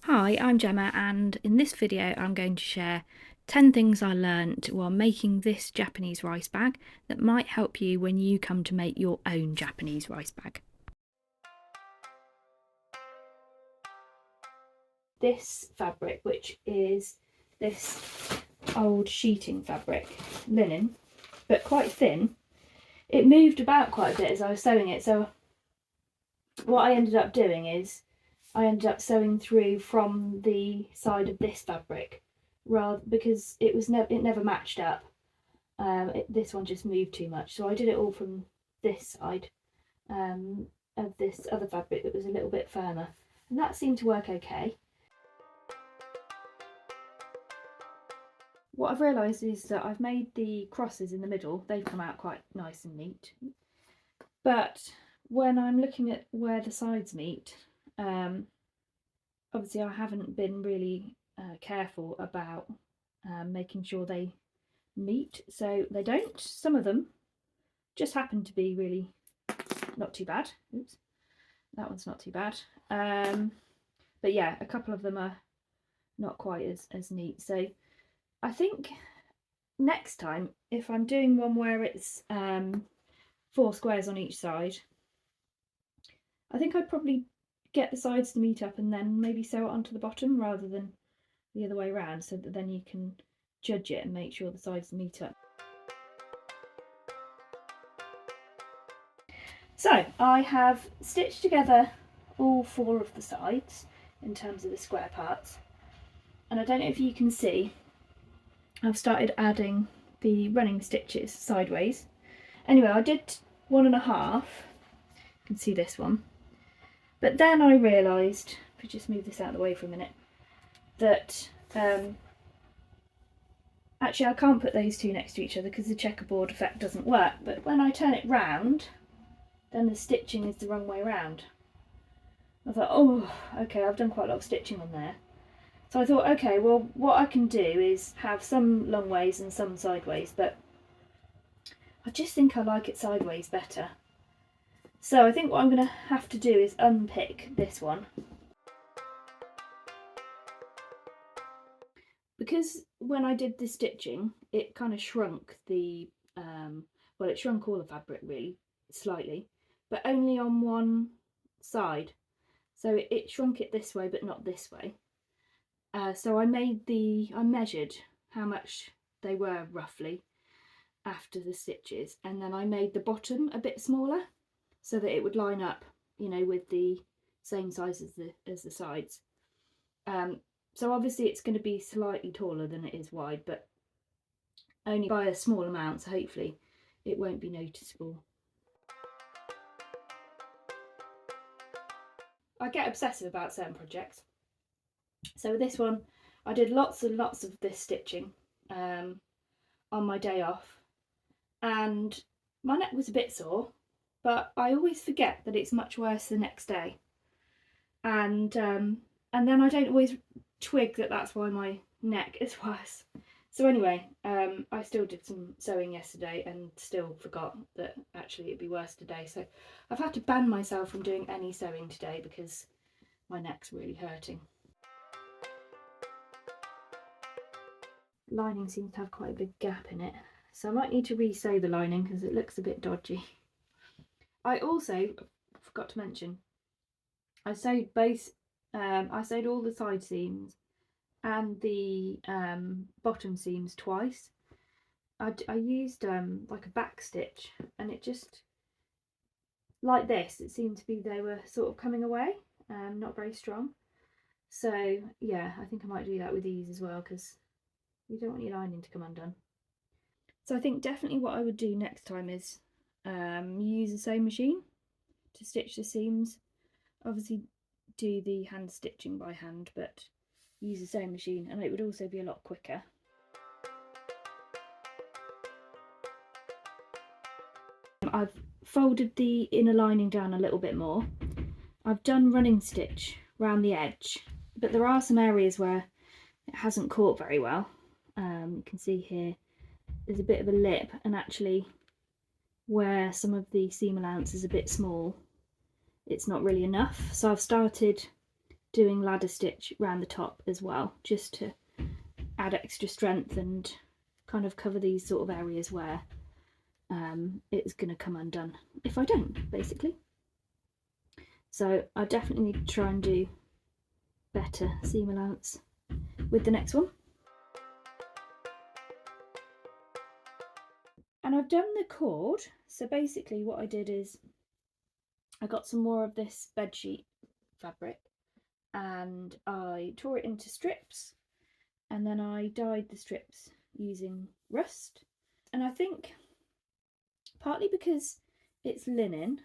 Hi, I'm Gemma, and in this video I'm going to share 10 things I learnt while making this Japanese rice bag that might help you when you come to make your own Japanese rice bag. This fabric, which is this old sheeting fabric, linen, but quite thin, it moved about quite a bit as I was sewing it, so what I ended up doing is I ended up sewing through from the side of this fabric, rather because it never matched up. This one just moved too much, so I did it all from this side of this other fabric that was a little bit firmer, and that seemed to work okay. What I've realised is that I've made the crosses in the middle, they've come out quite nice and neat, but when I'm looking at where the sides meet, obviously I haven't been really careful about making sure they meet, so they don't. Some of them just happen to be really not too bad. Oops, that one's not too bad. But yeah, a couple of them are not quite as neat. So I think next time, if I'm doing one where it's 4 squares on each side, I think I'd probably get the sides to meet up and then maybe sew it onto the bottom rather than the other way around, so that then you can judge it and make sure the sides meet up. So I have stitched together all 4 of the sides in terms of the square parts, and I don't know if you can see, I've started adding the running stitches sideways. Anyway, I did 1.5, you can see this one, but then I realised, if we just move this out of the way for a minute, that actually I can't put those two next to each other because the checkerboard effect doesn't work, but when I turn it round, then the stitching is the wrong way round. I thought, oh, okay, I've done quite a lot of stitching on there. So I thought, okay, well, what I can do is have some long ways and some sideways, but I just think I like it sideways better. So I think what I'm going to have to do is unpick this one. Because when I did the stitching, it kind of shrunk the, well, it shrunk all the fabric really, slightly, but only on one side. So it shrunk it this way, but not this way. So I measured how much they were roughly after the stitches, and then I made the bottom a bit smaller so that it would line up, you know, with the same size as the sides. So obviously it's going to be slightly taller than it is wide, but only by a small amount, so hopefully it won't be noticeable. I get obsessive about certain projects. So with this one, I did lots and lots of this stitching on my day off, and my neck was a bit sore, but I always forget that it's much worse the next day, and then I don't always twig that that's why my neck is worse. So anyway, I still did some sewing yesterday and still forgot that actually it'd be worse today. So I've had to ban myself from doing any sewing today because my neck's really hurting. Lining seems to have quite a big gap in it, so I might need to re-sew the lining because it looks a bit dodgy. I also forgot to mention, I sewed both, I sewed all the side seams and the bottom seams twice. I used like a back stitch, and it just, like this, it seemed to be they were sort of coming away, not very strong. So yeah, I think I might do that with these as well because you don't want your lining to come undone. So I think definitely what I would do next time is use a sewing machine to stitch the seams. Obviously do the hand stitching by hand, but use a sewing machine, and it would also be a lot quicker. I've folded the inner lining down a little bit more. I've done running stitch around the edge, but there are some areas where it hasn't caught very well. You can see here there's a bit of a lip, and actually where some of the seam allowance is a bit small, it's not really enough. So I've started doing ladder stitch around the top as well, just to add extra strength and kind of cover these sort of areas where it's going to come undone if I don't, basically. So I definitely need to try and do better seam allowance with the next one. And I've done the cord. So basically what I did is I got some more of this bedsheet fabric and I tore it into strips, and then I dyed the strips using rust. And I think partly because it's linen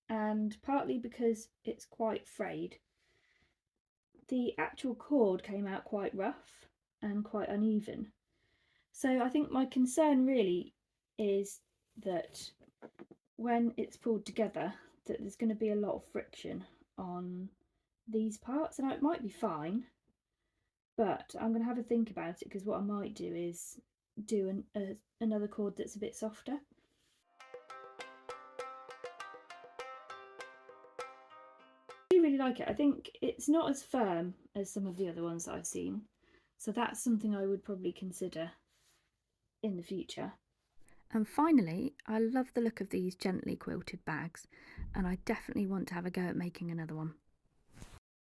and partly because it's quite frayed, the actual cord came out quite rough and quite uneven. So I think my concern really is that when it's pulled together, that there's going to be a lot of friction on these parts, and it might be fine, but I'm going to have a think about it, because what I might do is do another cord that's a bit softer. I do really like it. I think it's not as firm as some of the other ones that I've seen, so that's something I would probably consider in the future. And finally, I love the look of these gently quilted bags, and I definitely want to have a go at making another one.